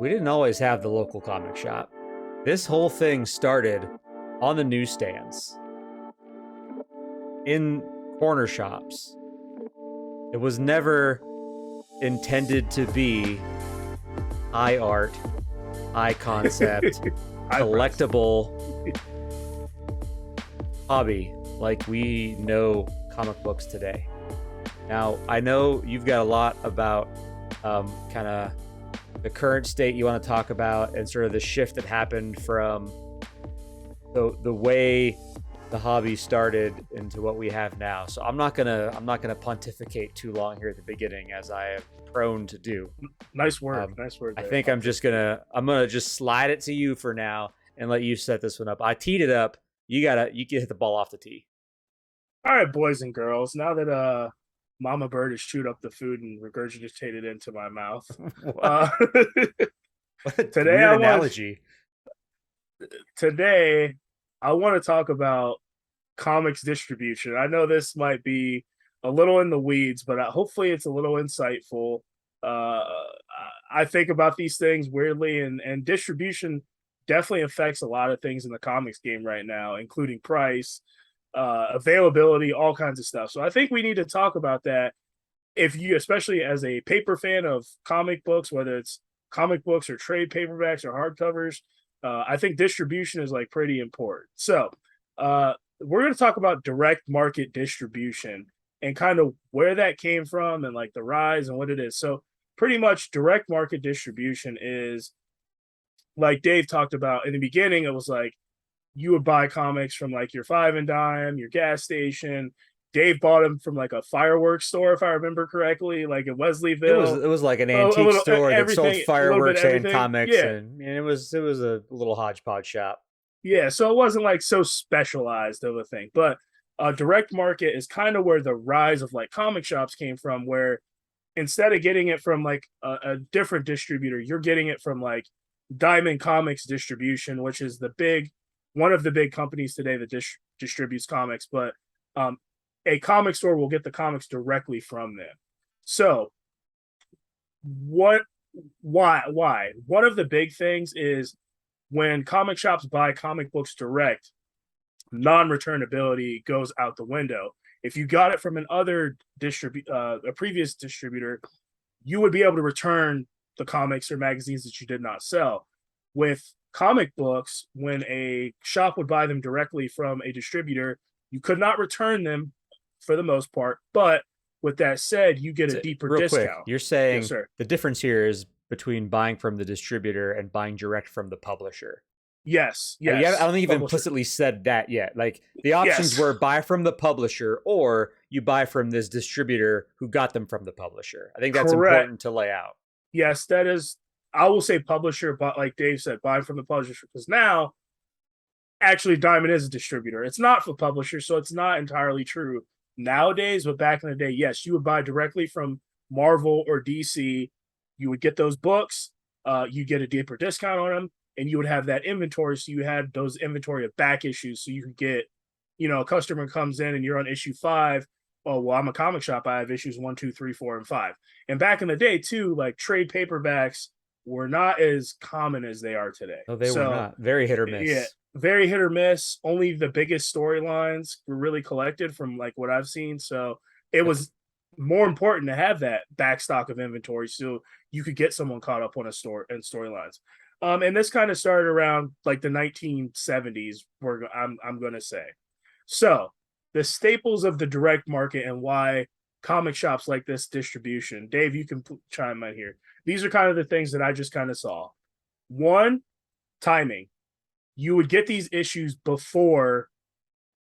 we didn't always have the local comic shop. This whole thing started on the newsstands, in corner shops. It was never intended to be high art, high concept, collectible hobby like we know comic books today. Now, I know you've got a lot about kind of the current state you want to talk about and sort of the shift that happened from the way the hobby started into what we have now. So I'm not gonna pontificate too long here at the beginning, as I am prone to do. Nice word. Nice word. I think I'm gonna just slide it to you for now and let you set this one up. I teed it up. You can hit the ball off the tee. All right, boys and girls. Now that Mama Bird has chewed up the food and regurgitated it into my mouth, What a weird analogy. Today I want to talk about comics distribution. I know this might be a little in the weeds, but hopefully it's a little insightful. Uh, I think about these things weirdly, and distribution definitely affects a lot of things in the comics game right now, including price, availability, all kinds of stuff. So I think we need to talk about that. If you, especially as a paper fan of comic books, whether it's comic books or trade paperbacks or hardcovers, I think distribution is like pretty important. So we're going to talk about direct market distribution and kind of where that came from and like the rise and what it is. So pretty much direct market distribution is, like Dave talked about in the beginning, it was like you would buy comics from like your Five and Dime, your gas station. Dave bought them from like a fireworks store, if I remember correctly, like in Wesleyville. It was like an antique store that sold fireworks and comics, yeah. and it was a little hodgepodge shop. Yeah, so it wasn't like so specialized of a thing, but direct market is kind of where the rise of like comic shops came from, where instead of getting it from like a different distributor, you're getting it from like Diamond Comics Distribution, which is one of the big companies today that distributes comics, but a comic store will get the comics directly from them. So why? One of the big things is when comic shops buy comic books direct, non-returnability goes out the window. If you got it from a previous distributor, you would be able to return the comics or magazines that you did not sell. With comic books, when a shop would buy them directly from a distributor, you could not return them for the most part. But with that said, you get a deeper discount. Quick, you're saying yes, the difference here is between buying from the distributor and buying direct from the publisher. Yes. I don't think you've implicitly said that yet. Like the options were buy from the publisher or you buy from this distributor who got them from the publisher. I think that's important to lay out. Yes, that is. I will say publisher, but like Dave said, buy from the publisher, because now actually Diamond is a distributor. It's not for publisher, so it's not entirely true nowadays, but back in the day, yes, you would buy directly from Marvel or DC. You would get those books, you get a deeper discount on them, and you would have that inventory. So you had those inventory of back issues. So you could get, a customer comes in and you're on issue 5. Oh, well, I'm a comic shop. I have issues 1, 2, 3, 4, and 5. And back in the day, too, like trade paperbacks were not as common as they are today. Oh, they were not. Very hit or miss. Yeah, very hit or miss. Only the biggest storylines were really collected from like what I've seen. So it was more important to have that backstock of inventory so you could get someone caught up on a store and storylines. And this kind of started around like the 1970s, I'm going to say. So the staples of the direct market and why comic shops like this distribution. Dave, you can chime in here. These are kind of the things that I just kind of saw. One, timing. You would get these issues before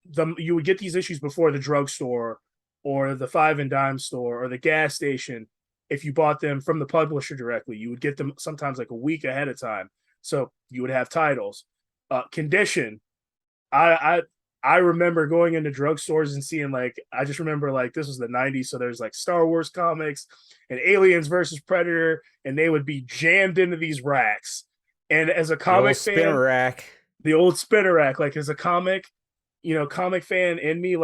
the drugstore or the Five and Dime store or the gas station. If you bought them from the publisher directly, you would get them sometimes like a week ahead of time. So you would have titles. Condition. I remember going into drugstores and seeing I just remember this was the 90s. So there's like Star Wars comics and Aliens versus Predator, and they would be jammed into these racks. And as a comic fan, the old spinner rack, as a comic fan in me,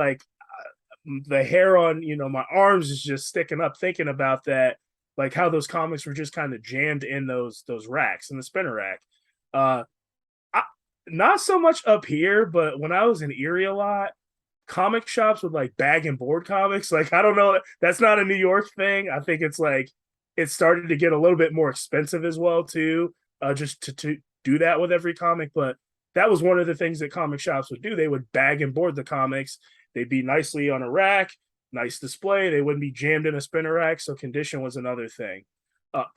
the hair on, my arms is just sticking up thinking about that. like how those comics were just kind of jammed in those racks in the spinner rack. Uh, I, not so much up here, but when I was in Erie a lot, comic shops with like bag and board comics. Like I don't know, that's not a New York thing. I think it's like it started to get a little bit more expensive as well too. Just to do that with every comic, but that was one of the things that comic shops would do. They would bag and board the comics. They'd be nicely on a rack, nice display. They wouldn't be jammed in a spinner rack. So condition was another thing.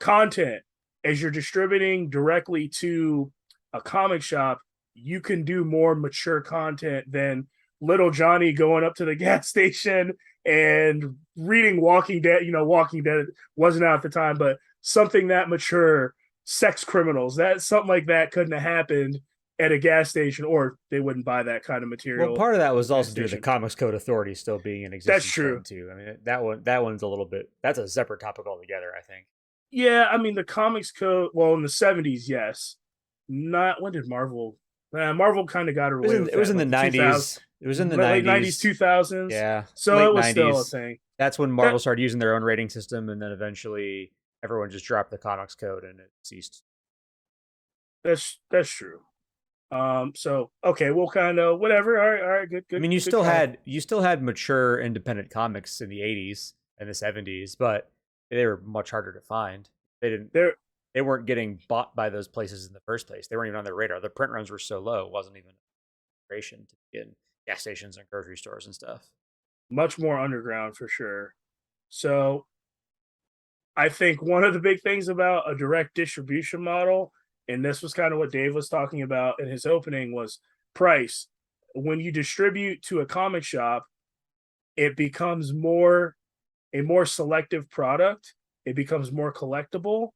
Content, as you're distributing directly to a comic shop, you can do more mature content than little Johnny going up to the gas station and reading Walking Dead. You know, Walking Dead wasn't out at the time, but something that mature, sex criminals, that something like that couldn't have happened at a gas station, or they wouldn't buy that kind of Well, material. part of that was Gas also due to the station. Comics Code Authority still being in That's existence then true. too. I mean, that one's a little bit, that's a separate topic altogether, I think. Yeah, I mean the comics code. Well, in the '70s, yes. Not when did Marvel? Marvel kind of got It was away in with it was that, in the like the 2000s, 90s. It was in the late '90s, 90s. 2000s. Yeah, So late it was still a 90s. thing. That's when That Marvel started using their own rating system, and then eventually everyone just dropped the Comics Code and it ceased. that's true. So okay, we'll kind of whatever. All right, good, I good, mean, you good still call. had you still had mature independent comics in the 80s and the 70s, but they were much harder to find. They didn't There, they weren't getting bought by those places in the first place. They weren't even on their radar. The print runs were so low, it wasn't even creation to be in gas stations and grocery stores and stuff. much more underground for sure. So I think one of the big things about a direct distribution model, and this was kind of what Dave was talking about in his opening, was price. When you distribute to a comic shop, it becomes more a more selective product. It becomes more collectible,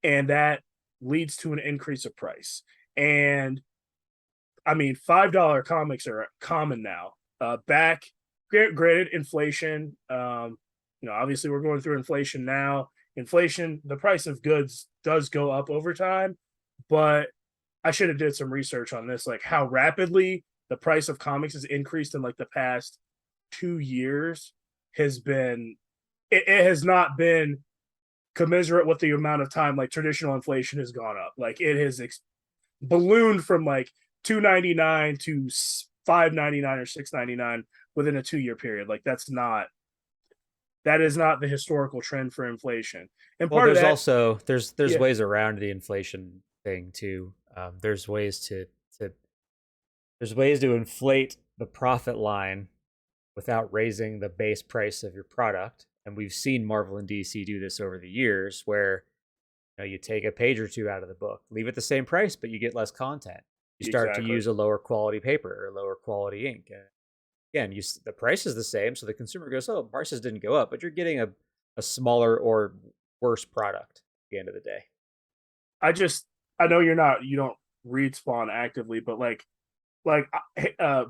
and that leads to an increase of price. And I mean, $5 comics are common now. Back, granted, inflation. Obviously, we're going through inflation now. Inflation, the price of goods does go up over time, but I should have did some research on this, like how rapidly the price of comics has increased in like the past 2 years has been. It has not been commiserate with the amount of time like traditional inflation has gone up. Like it has ballooned from like 299 to 599 or 699 within a 2 year period. Like that is not the historical trend for inflation. And Well, part of there's that, also there's yeah, ways around the inflation thing too. There's ways to there's ways to inflate the profit line without raising the base price of your product. And we've seen Marvel and DC do this over the years where you take a page or two out of the book, leave it the same price, but you get less content. You start to exactly. use a lower quality paper or lower quality ink. And again, the price is the same, so the consumer goes, "Oh, prices didn't go up," but you're getting a smaller or worse product at the end of the day. I know you don't read Spawn actively, but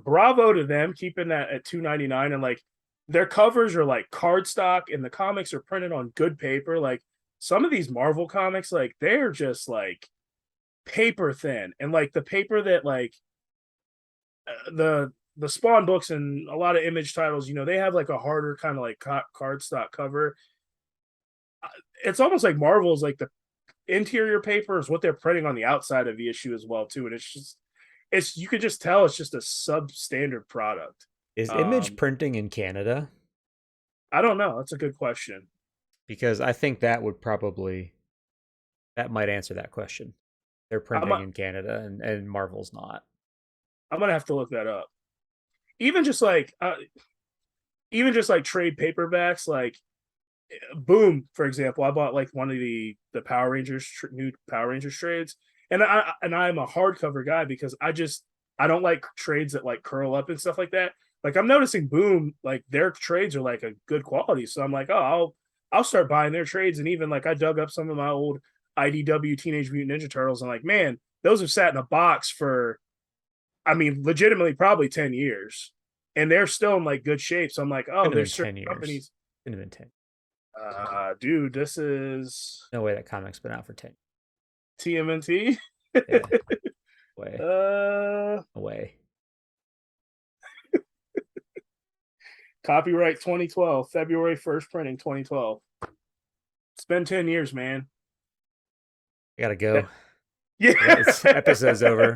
bravo to them keeping that at 299, and like their covers are like cardstock and the comics are printed on good paper. Like some of these Marvel comics, like they're just like paper thin, and like the paper that like the Spawn books and a lot of Image titles, they have like a harder kind of like cardstock cover. It's almost like Marvel's like the interior paper is what they're printing on the outside of the issue as well too, and it's you could just tell it's just a substandard product. Is Image um printing in Canada? I don't know, that's a good question. Because I think that might answer that question. They're i'm printing in Canada and Marvel's not. I'm gonna have to look that up. Even just like trade paperbacks, like Boom, for example. I bought like one of the Power Rangers new Power Rangers trades, and I'm a hardcover guy because I don't like trades that like curl up and stuff like that. Like I'm noticing Boom, like their trades are like a good quality, so I'm like, oh, I'll start buying their trades. And even like I dug up some of my old IDW Teenage Mutant Ninja Turtles, and like, man, those have sat in a box for, I mean, legitimately probably 10 years, and they're still in like good shape. So I'm like, oh, Couldn't have been there's certain 10 years. companies. Couldn't have been 10. Dude, this is No way that comic's been out for 10. TMNT. Yeah, way, uh, away. Copyright 2012, February 1st printing 2012. It's been 10 years, man. I gotta go. Yeah. It's episode's over.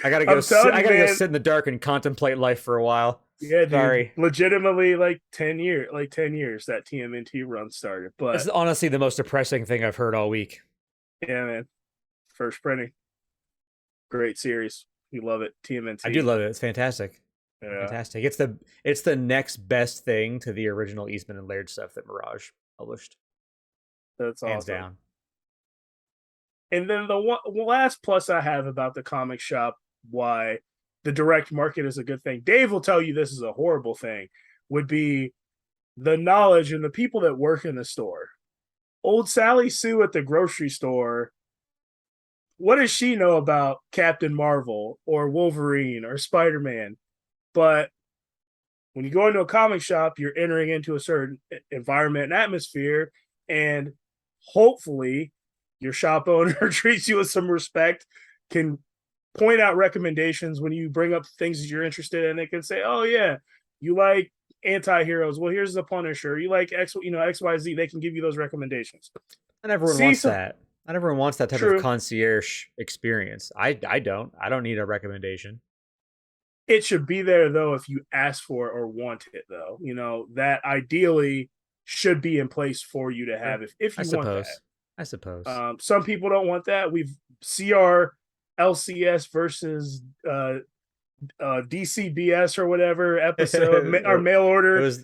I gotta go. I'm telling I you, gotta go man. sit in the dark and contemplate life for a while. Yeah, dude. Sorry. Legitimately, like 10 years, that TMNT run started. It's But honestly the most depressing thing I've heard all week. yeah, man. First printing. Great series. You love it. TMNT. I do love it. It's fantastic. Yeah. Fantastic. It's the next best thing to the original Eastman and Laird stuff that Mirage published. That's Hands awesome. down. And then the last plus I have about the comic shop, why the direct market is a good thing. Dave will tell you this is a horrible thing, would be the knowledge and the people that work in the store. Old Sally Sue at the grocery store, what does she know about Captain Marvel or Wolverine or Spider-Man? But when you go into a comic shop, you're entering into a certain environment and atmosphere, and hopefully your shop owner treats you with some respect, can point out recommendations when you bring up things that you're interested in. They can say, oh yeah, you like anti-heroes, well here's the Punisher, you like XYZ. They can give you those recommendations. And everyone wants that. Not everyone wants that type of concierge experience. I don't need a recommendation. It should be there though if you ask for it or want it though. That ideally should be in place for you to have if you want that. I suppose. Some people don't want that. We've CR LCS versus DCBS or whatever episode or mail order. It was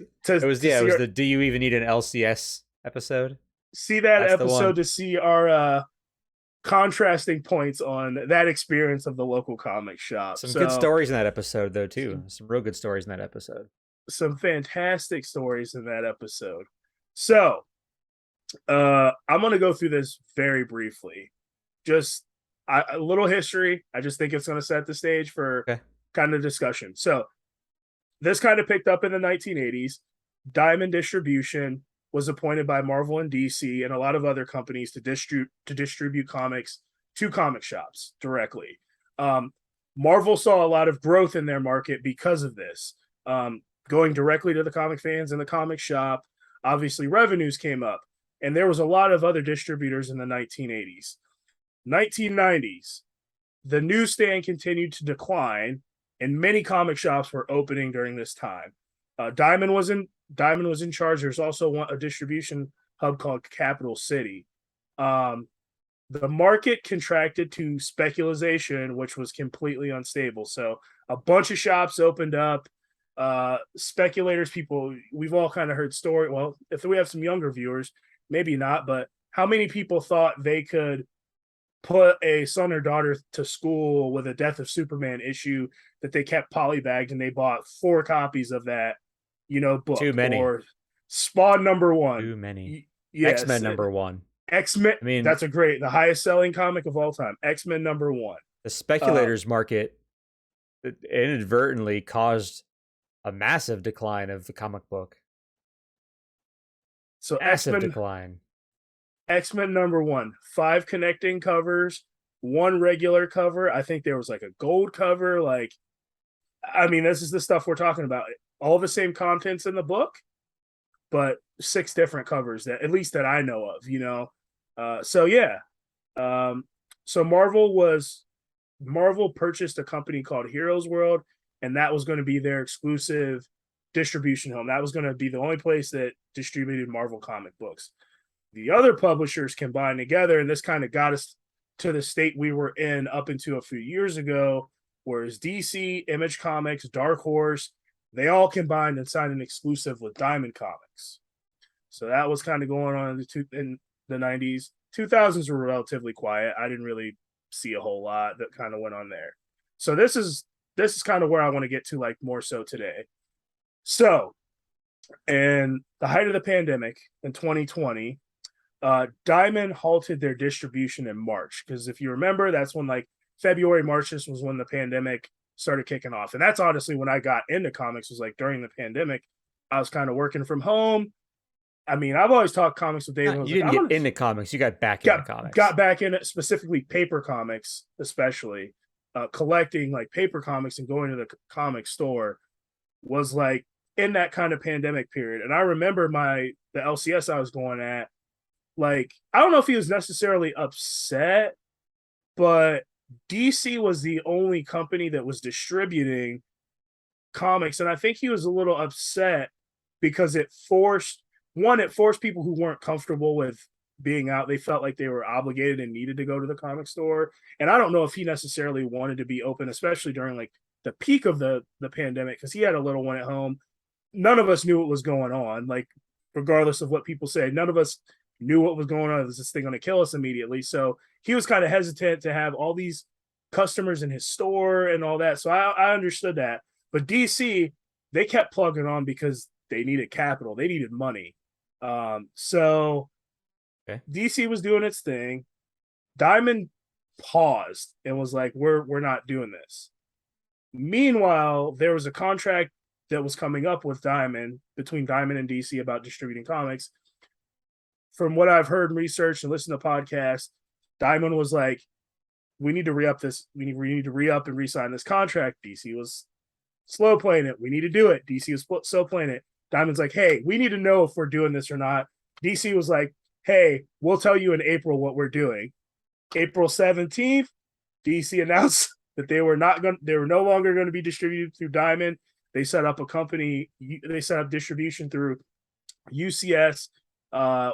the Do You Even Need an LCS episode? See that episode to see our contrasting points on that experience of the local comic shop. Some good stories in that episode though too. Some real good stories in that episode. Some fantastic stories in that episode. So I'm going to go through this very briefly. Just a little history. I just think it's going to set the stage for kind of discussion. So this kind of picked up in the 1980s. Diamond Distribution was appointed by Marvel and DC and a lot of other companies to distribute comics to comic shops directly. Marvel saw a lot of growth in their market because of this. Going directly to the comic fans in the comic shop, obviously revenues came up. And there was a lot of other distributors in the 1980s. 1990s, the newsstand continued to decline, and many comic shops were opening during this time. Diamond was in charge. There's also a distribution hub called Capital City. The market contracted to speculation, which was completely unstable. So a bunch of shops opened up. Speculators, people, we've all kind of heard story. Well, if we have some younger viewers, maybe not, but how many people thought they could put a son or daughter to school with a Death of Superman issue that they kept polybagged and they bought 4 copies of that, book? Too many. Or Spawn #1. Too many. Yes. X-Men #1. X-Men. I mean, that's the highest selling comic of all time. X-Men #1. The speculators market inadvertently caused a massive decline of the comic book. So massive decline. X-Men #1, 5 connecting covers, 1 regular cover. I think there was like a gold cover. This is the stuff we're talking about. All the same contents in the book, but 6 different covers that at least that I know of. So Marvel purchased a company called Heroes World, and that was going to be their exclusive distribution home. That was going to be the only place that distributed Marvel comic books. The other publishers combined together, and this kind of got us to the state we were in up until a few years ago, whereas DC, Image Comics, Dark Horse, they all combined and signed an exclusive with Diamond Comics. So that was kind of going on in the 90s. 2000s were relatively quiet. I didn't really see a whole lot that kind of went on there. So this is kind of where I want to get to more so today. So, in the height of the pandemic in 2020, Diamond halted their distribution in March, because if you remember, that's when February, March, this was when the pandemic started kicking off. And that's honestly when I got into comics, was during the pandemic. I was kind of working from home. I've always talked comics with Dave. You didn't get into comics. You got back into comics. Got back in it, specifically paper comics, especially collecting paper comics and going to the comic store was in that kind of pandemic period. And I remember the LCS I was going at, like, I don't know if he was necessarily upset, but DC was the only company that was distributing comics, and I think he was a little upset because it forced people who weren't comfortable with being out. They felt like they were obligated and needed to go to the comic store. And I don't know if he necessarily wanted to be open, especially during like the peak of the pandemic, because he had a little one at home. None of us knew what was going on. Like, regardless of what people say, none of us knew what was going on. Was this thing going to kill us immediately? So he was kind of hesitant to have all these customers in his store and all that. So I understood that. But DC, they kept plugging on because they needed capital, they needed money. So Okay. DC was doing its thing. Diamond paused and was like, "We're not doing this." Meanwhile, there was a contract that was coming up with Diamond, between Diamond and DC, about distributing comics. From what I've heard and researched and listened to podcasts, Diamond was like, "We need to re up this. We need to re up and re-sign this contract." DC was slow playing it. "We need to do it." DC was slow playing it. Diamond's like, "Hey, we need to know if we're doing this or not." DC was like, "Hey, we'll tell you in April what we're doing." April 17th, DC announced that they were no longer going to be distributed through Diamond. They set up distribution through UCS,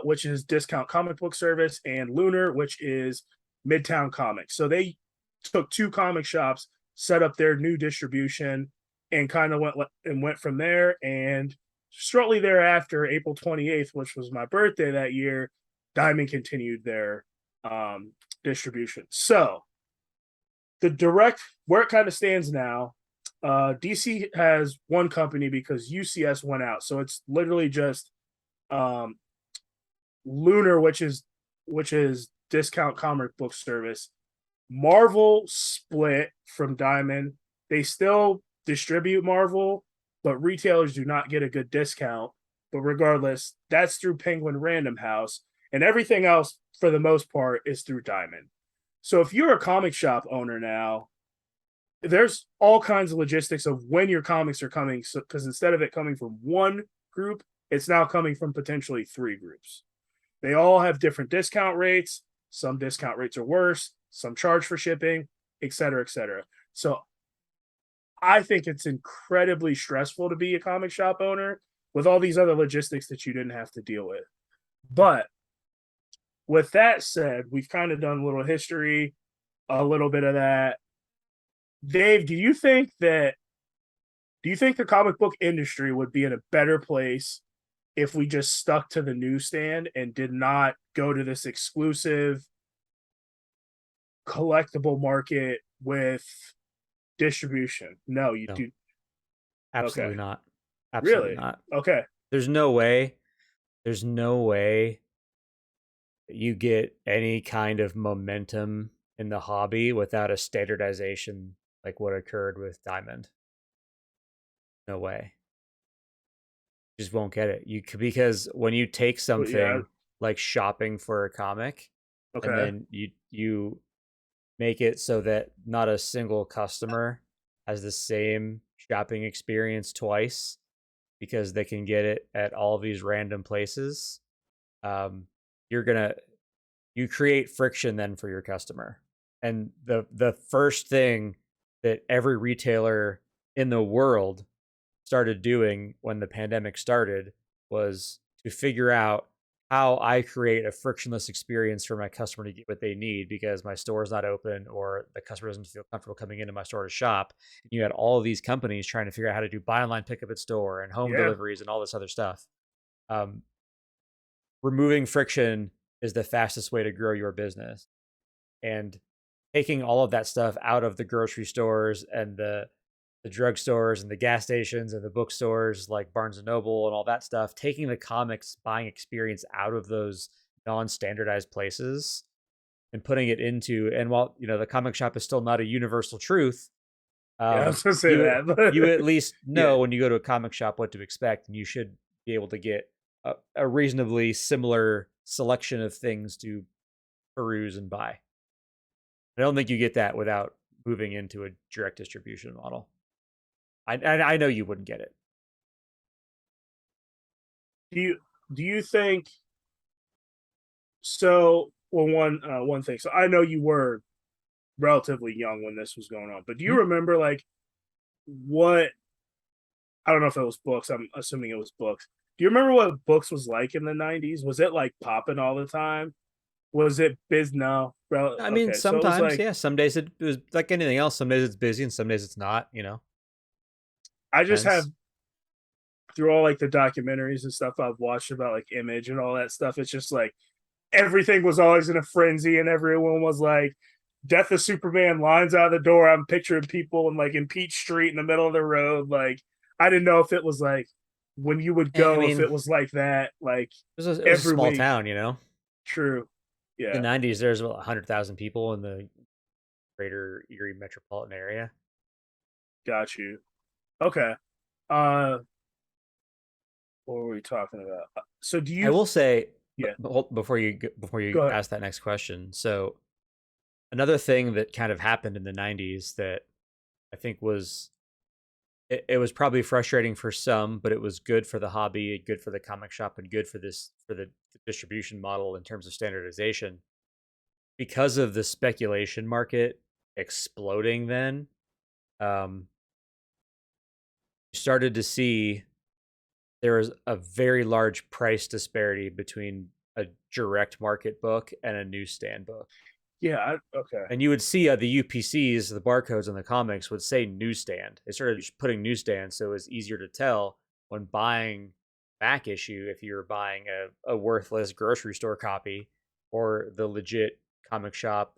which is Discount Comic Book Service, and Lunar, which is Midtown Comics. So they took two comic shops, set up their new distribution, and kind of went from there. And shortly thereafter, April 28th, which was my birthday that year, Diamond continued their distribution. So where it kind of stands now, DC has one company because UCS went out. So it's literally just um, Lunar, which is Discount Comic Book Service. Marvel split from Diamond. They still distribute Marvel, but retailers do not get a good discount. But regardless, that's through Penguin Random House, and everything else, for the most part, is through Diamond. So if you're a comic shop owner now, there's all kinds of logistics of when your comics are coming. So, because instead of it coming from one group, it's now coming from potentially three groups. They all have different discount rates. Some discount rates are worse. Some charge for shipping, et cetera, et cetera. So I think it's incredibly stressful to be a comic shop owner with all these other logistics that you didn't have to deal with. But with that said, we've kind of done a little history, a little bit of that. Dave, do you think the comic book industry would be in a better place if we just stuck to the newsstand and did not go to this exclusive collectible market with distribution? No, you No, do. Okay. absolutely not. Absolutely Really? not. Okay. There's no way. There's no way that you get any kind of momentum in the hobby without a standardization like what occurred with Diamond. No way. Just won't get it. Because when you take Well, yeah. something like shopping for a comic and Okay. then you make it so that not a single customer has the same shopping experience twice because they can get it at all these random places, um, you're gonna you create friction then for your customer. And the first thing that every retailer in the world started doing when the pandemic started was to figure out how I create a frictionless experience for my customer to get what they need because my store is not open or the customer doesn't feel comfortable coming into my store to shop. And you had all of these companies trying to figure out how to do buy online, pickup at store and home Yeah. deliveries and all this other stuff. Um, Removing friction is the fastest way to grow your business. And taking all of that stuff out of the grocery stores and the drugstores and the gas stations and the bookstores like Barnes and Noble and all that stuff, taking the comics buying experience out of those non-standardized places and putting it into, and while the comic shop is still not a universal truth, Yeah, I was gonna say you that. But you at least yeah. know when you go to a comic shop what to expect, and you should be able to get a reasonably similar selection of things to peruse and buy. I don't think you get that without moving into a direct distribution model. I know you wouldn't get it. Do you think So, well, one thing. So I know you were relatively young when this was going on, but do you Hmm? remember like what? I don't know if it was books. I'm assuming it was books. Do you remember what books was like in the '90s? Was it like popping all the time? Was it biz? No. I mean, Okay, so it was sometimes, like yeah. Some days it was like anything else. Some days it's busy, and some days it's not. I just have Depends. through all like the documentaries and stuff I've watched about like Image and all that stuff. It's just like everything was always in a frenzy, and everyone was like, "Death of Superman!" Lines out of the door. I'm picturing people in like in Peach Street in the middle of the road. Like I didn't know if it was like when you would I go, if mean, it was like that, like it was a every small week. town. True. The Yeah. '90s, there's about 100,000 people in the greater Erie metropolitan area. Got you. Okay. Uh, what were we talking about? So do I you? will say, Yeah. before you Go ahead. ask that next question. So another thing that kind of happened in the '90s that I think it was probably frustrating for some, but it was good for the hobby, good for the comic shop, and good for the distribution model in terms of standardization because of the speculation market exploding. Then um, you started to see there was a very large price disparity between a direct market book and a newsstand book. Yeah. Okay. And you would see the UPCs, the barcodes on the comics would say newsstand. They started putting newsstand so it was easier to tell when buying back issue if you were buying a worthless grocery store copy or the legit comic shop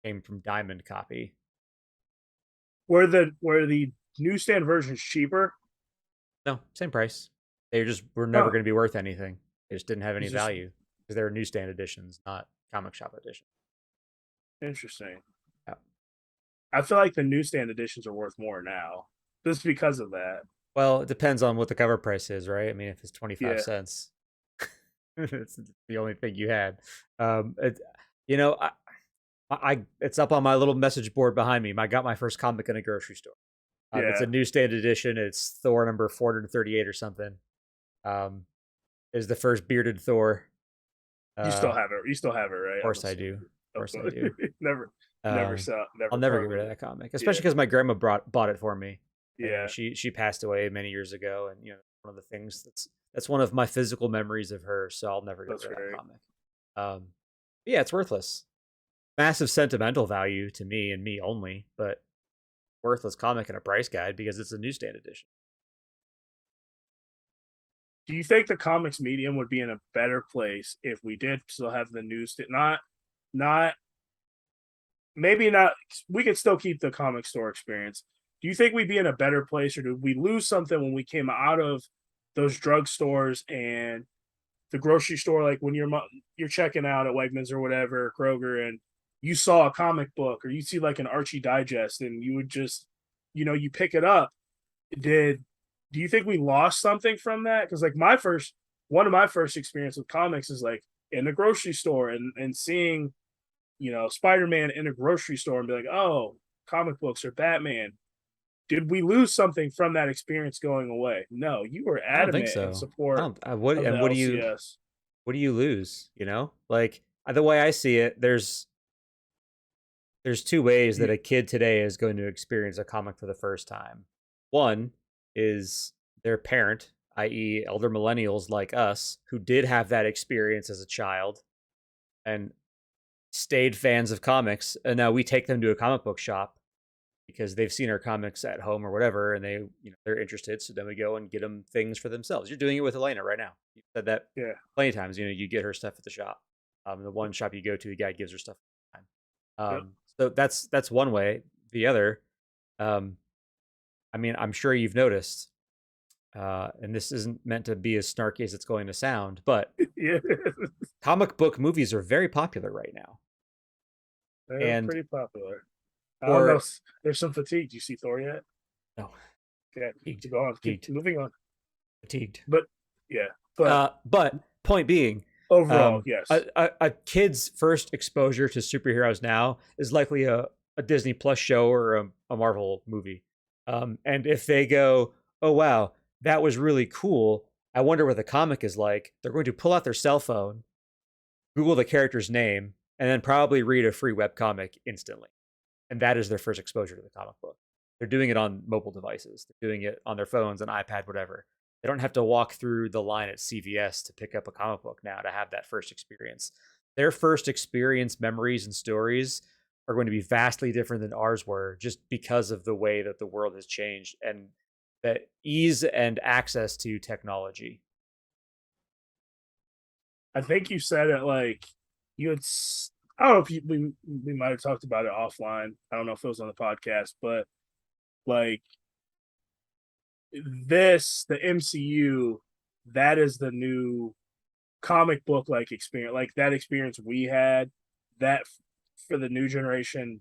came from Diamond copy. Were the newsstand versions cheaper? No, same price. They just were never Huh. going to be worth anything. They just didn't have any It's just value because they were newsstand editions, not comic shop editions. interesting. Yeah. I feel like the newsstand editions are worth more now, just because of that. Well, it depends on what the cover price is, right? I mean, if it's 25 Yeah, cents, it's the only thing you had. It, you know, it's up on my little message board behind me. I got my first comic in a grocery store. It's yeah. a newsstand edition. It's Thor number 438 or something. Um, is the first bearded Thor. You still Of have it. You still have it, right? I'm course I do. assuming. Of Of course I course. do. Never Um, sell. I'll Never never get parted rid of it. that comic, Yeah, especially because my grandma bought it for me. yeah. She passed away many years ago, and one of the things that's one of my physical memories of her. So I'll never get That's rid of that great. comic. Yeah, it's worthless. Massive sentimental value to me and me only, but worthless comic in a price guide because it's a newsstand edition. Do you think the comics medium would be in a better place if we did still have the news? Not maybe not. We could still keep the comic store experience. Do you think we'd be in a better place, or did we lose something when we came out of those drugstores and the grocery store? Like when you're checking out at Wegmans or whatever, Kroger, and you saw a comic book, or you see like an Archie Digest, and you would just, you pick it up. Did Do you think we lost something from that? Because like one of my first experience with comics is like in the grocery store and seeing Spider-Man in a grocery store and be like, oh, comic books or Batman. Did we lose something from that experience going away? No, you were I don't think adamant in so. I support don't. What of the and LCS. what do you lose? Like the way I see it, there's two ways that You, a kid today is going to experience a comic for the first time. One is their parent, i.e., elder millennials like us, who did have that experience as a child and stayed fans of comics, and now we take them to a comic book shop because they've seen our comics at home or whatever, and they're interested. So then we go and get them things for themselves. You're doing it with Elena right now. You said that yeah, plenty of times. You get her stuff at the shop. The one shop you go to, the guy gives her stuff. yep. So that's one way. The other, um, I mean, I'm sure you've noticed, and this isn't meant to be as snarky as it's going to sound, but Yeah, comic book movies are very popular right now. they're And pretty popular. I don't know. for There's some fatigue. Do you see Thor yet? no, Yeah, fatigued, keep going. Keep fatigued, moving on. fatigued. But yeah, but But point being, overall, yes. a kid's first exposure to superheroes now is likely a Disney Plus show or a Marvel movie. And if they go, oh wow, that was really cool. I wonder what the comic is like. They're going to pull out their cell phone Google the character's name, and then probably read a free webcomic instantly. And that is their first exposure to the comic book. They're doing it on mobile devices. They're doing it on their phones, an iPad, whatever. They don't have to walk through the line at CVS to pick up a comic book now to have that first experience. Their first experience, memories, and stories are going to be vastly different than ours were, just because of the way that the world has changed and the ease and access to technology. I think you said it like you had. I don't know if we might have talked about it offline. I don't know if it was on the podcast, but like the MCU, that is the new comic book like experience. Like that experience we had, that for the new generation,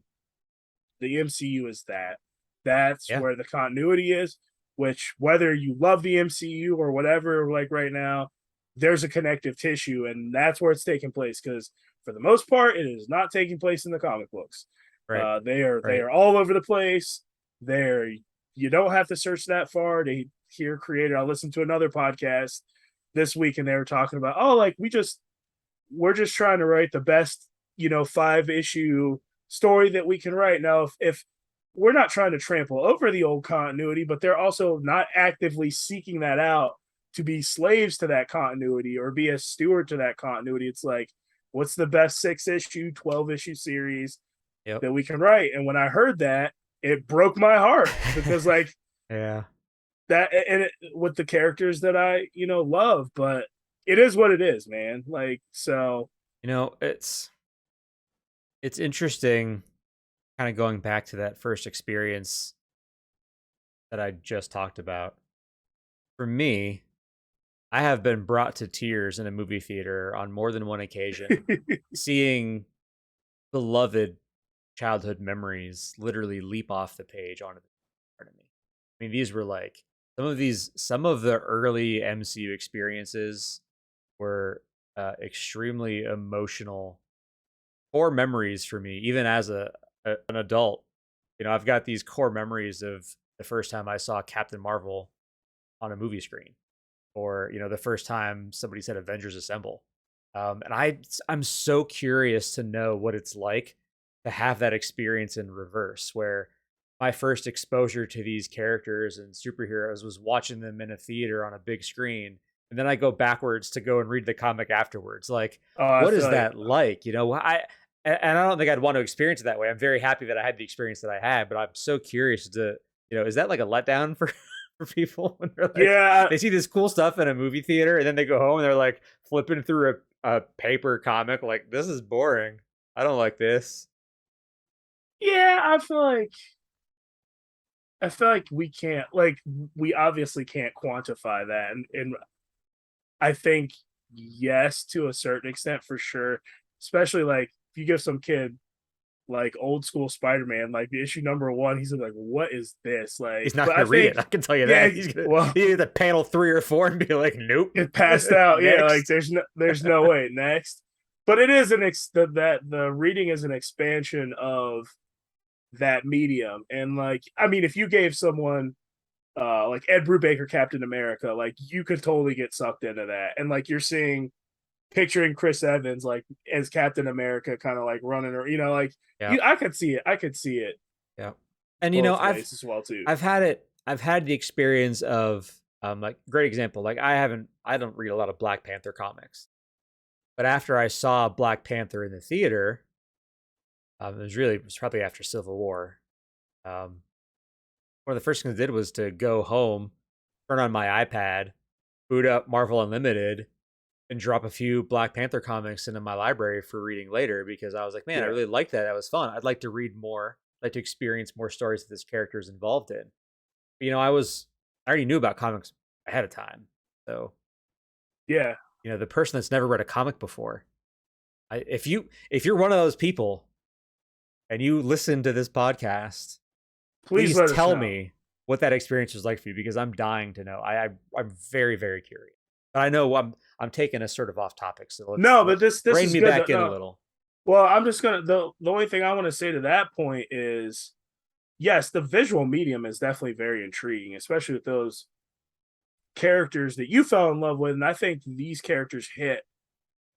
the MCU is that. That's Yeah. where the continuity is. Which whether you love the MCU or whatever, like right now, there's a connective tissue, and that's where it's taking place. Because for the most part, it is not taking place in the comic books. Right. They are all over the place. They're You don't have to search that far to hear creator. I listened to another podcast this week, and they were talking about, oh, like we're just trying to write the best, 5-issue story that we can write. Now, if we're not trying to trample over the old continuity, but they're also not actively seeking that out to be slaves to that continuity or be a steward to that continuity. It's like, what's the best 6-issue, 12-issue series Yep. that we can write? And when I heard that, it broke my heart because like Yeah. that, and with the characters that I, love, but it is what it is, man. Like, so it's interesting kind of going back to that first experience that I just talked about. For me, I have been brought to tears in a movie theater on more than one occasion, seeing beloved childhood memories literally leap off the page onto the part of me. I mean, these were like some of the early MCU experiences were extremely emotional core memories for me, even as an adult. I've got these core memories of the first time I saw Captain Marvel on a movie screen, or the first time somebody said Avengers Assemble. And I'm so curious to know what it's like to have that experience in reverse, where my first exposure to these characters and superheroes was watching them in a theater on a big screen, and then I go backwards to go and read the comic afterwards. Like, what is that like? And I don't think I'd want to experience it that way. I'm very happy that I had the experience that I had, but I'm so curious to, is that like a letdown for people when they're like, they see this cool stuff in a movie theater and then they go home and they're like flipping through a paper comic, like, this is boring. I don't like this. Yeah, I feel like we obviously can't quantify that, and I think yes, to a certain extent, for sure. Especially like if you give some kid like old school Spider-Man, like the issue number 1, he's like, "What is this?" Like, he's not gonna read it. I can tell you that. He's gonna he's at panel 3 or 4 and be like, "Nope, it passed out." Yeah, like there's no way next. But it is that the reading is an expansion of that medium, and like, I mean, if you gave someone like Ed Brubaker Captain America, like you could totally get sucked into that, and like you're picturing Chris Evans like as Captain America, kind of like running, or like, yeah. I could see it. Yeah, and I've as well too. I've had the experience of like, great example. Like, I don't read a lot of Black Panther comics, but after I saw Black Panther in the theater, it was probably after Civil War. One of the first things I did was to go home, turn on my iPad, boot up Marvel Unlimited, and drop a few Black Panther comics into my library for reading later, because I was like, man, I really liked that. That was fun. I'd like to read more. I'd like to experience more stories that this character is involved in. But, I already knew about comics ahead of time. So, yeah, the person that's never read a comic before, if you're one of those people and you listen to this podcast, please tell me what that experience was like for you, because I'm dying to know. I'm very, very curious. But I know I'm taking us sort of off topic, so but this bring is me good back in a little. Well, I'm just gonna the only thing I want to say to that point is, yes, the visual medium is definitely very intriguing, especially with those characters that you fell in love with, and I think these characters hit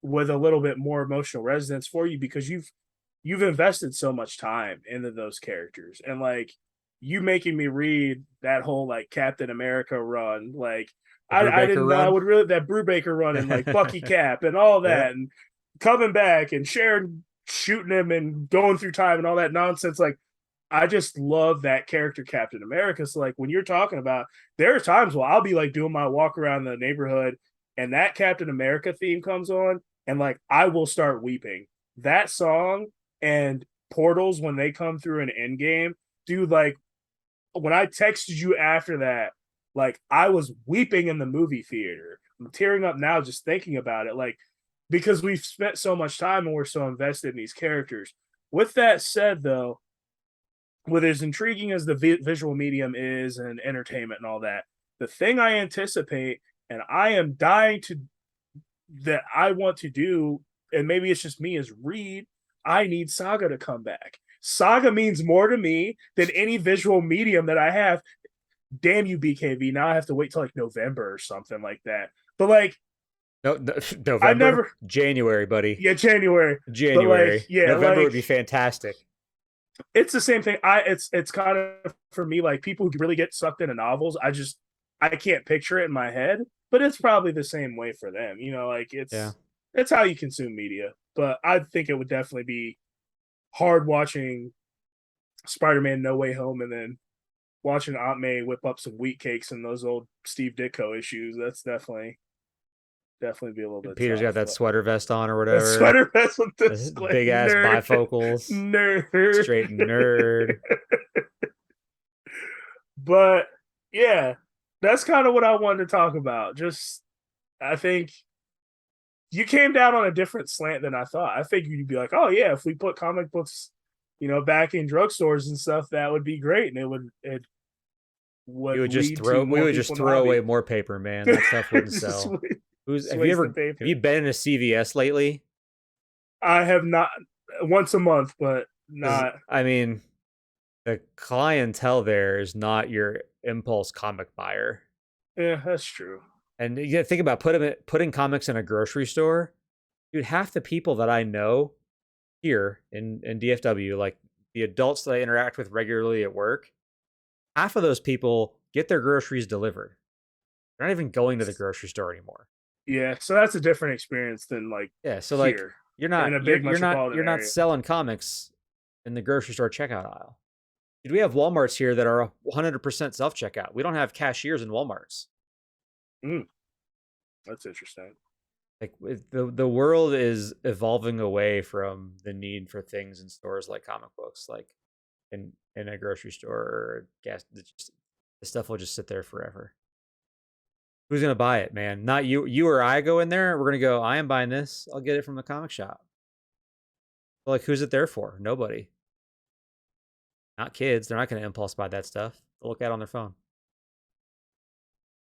with a little bit more emotional resonance for you because you've invested so much time into those characters. And like you making me read that whole like Captain America run, like The I Brubaker didn't know I run. would really that Brubaker run and like Bucky Cap and all that Yep. and coming back and Sharon shooting him and going through time and all that nonsense. Like I just love that character, Captain America. So like when you're talking about, there are times where I'll be like doing my walk around the neighborhood, and that Captain America theme comes on, and like I will start weeping. That song and Portals when they come through an Endgame, dude. Like when I texted you after that, like I was weeping in the movie theater. I'm tearing up now just thinking about it. Like because we've spent so much time and we're so invested in these characters. With that said, though, with as intriguing as the visual medium is and entertainment and all that, the thing I anticipate and I am dying to that I want to do, and maybe it's just me, is read. I need Saga to come back. Saga means more to me than any visual medium that I have. Damn you, BKV. Now I have to wait till like November or something like that. But like, No, I November, never, January, buddy. yeah, January. But like, January. yeah, November like would be fantastic. it's the same thing. It's kind of for me like people who really get sucked into novels. I can't picture it in my head, but it's probably the same way for them. You know, like Yeah. it's how you consume media. But I think it would definitely be hard watching Spider-Man No Way Home and then watching Aunt May whip up some wheat cakes and those old Steve Ditko issues. That's definitely be a little bit. Peter's tough, got that but sweater vest on or the whatever. sweater vest with this Big ass bifocals. nerd, Straight nerd. But yeah, that's kind of what I wanted to talk about. Just, I think you came down on a different slant than I thought. I figured you'd be like, oh yeah, if we put comic books, you know, back in drugstores and stuff, that would be great, and it would We would just lead throw. to We more would just people in the throw hobby. away more paper, man. That stuff wouldn't Just sell. just Have you waste the ever? paper. Have you been in a CVS lately? I have not, once a month, but 'Cause, not. I mean, the clientele there is not your impulse comic buyer. Yeah, that's true. And you gotta think about putting comics in a grocery store. Dude, half the people that I know here in DFW, like the adults that I interact with regularly at work, half of those people get their groceries delivered. They're not even going to the grocery store anymore. Yeah, so that's a different experience than like Yeah, so like here you're in not a big you're not metropolitan you're not area. selling comics in the grocery store checkout aisle. Dude, we have Walmarts here that are 100% self checkout. We don't have cashiers in Walmarts. That's interesting. Like the world is evolving away from the need for things in stores like comic books, like in a grocery store or gas. The stuff will just sit there forever. Who's gonna buy it, man? Not you. You or I go in there. We're gonna go. I am buying this. I'll get it from the comic shop. But like, who's it there for? Nobody. Not kids. They're not gonna impulse buy that stuff. They'll look at it on their phone.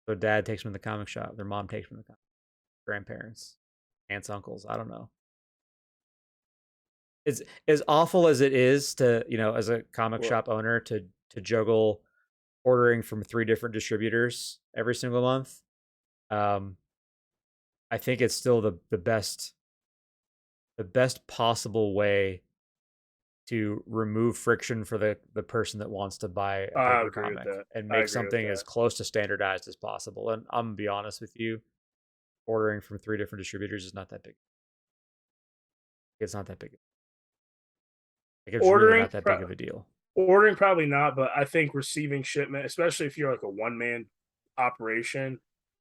Their dad takes them to the comic shop. Their mom takes them to the comic. Grandparents, aunts, uncles. I don't know. It's as awful as it is to, as a comic shop owner to juggle ordering from 3 different distributors every single month. I think it's still the best possible way to remove friction for the person that wants to buy a paper comic and make something as close to standardized as possible. And I'm gonna be honest with you, ordering from 3 different distributors is not that big. It's not that big. Like, it's really not that big of a deal. Ordering probably not, but I think receiving shipment, especially if you're like a one-man operation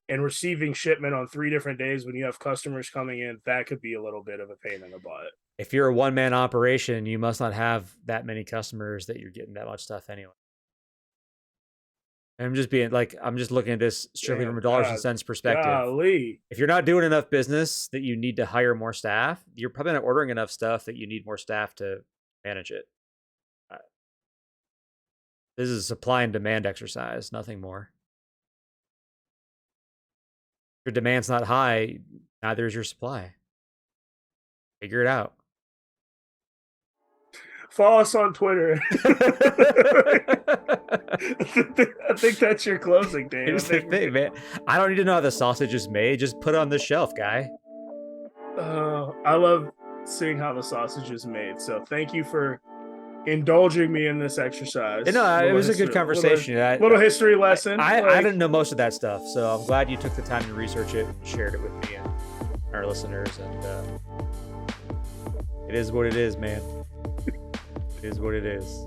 and receiving shipment on 3 different days when you have customers coming in, that could be a little bit of a pain in the butt. If you're a one-man operation, you must not have that many customers that you're getting that much stuff anyway. And I'm just looking at this strictly from a dollars and cents perspective. Golly. If you're not doing enough business that you need to hire more staff, you're probably not ordering enough stuff that you need more staff to manage it. This is a supply and demand exercise, nothing more. If your demand's not high, neither is your supply. Figure it out. Follow us on Twitter. I think that's your closing, Dave. Here's the thing, man. I don't need to know how the sausage is made. Just put it on the shelf, guy. I love seeing how the sausage is made. So thank you for indulging me in this exercise. It was a good conversation. Little history lesson. I didn't know most of that stuff, so I'm glad you took the time to research it and shared it with me and our listeners. And it is what it is, man. It is what it is.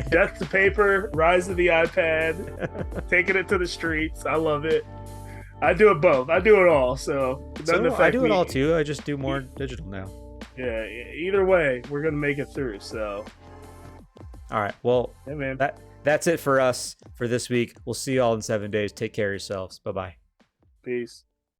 Death to paper, rise to the iPad, taking it to the streets. I love it. I do it both. I do it all. So it doesn't affect I do it me. all too. I just do more digital now. Yeah. Either way, we're gonna make it through. So. All right. Well, yeah, man. That's it for us for this week. We'll see you all in 7 days. Take care of yourselves. Bye-bye. Peace.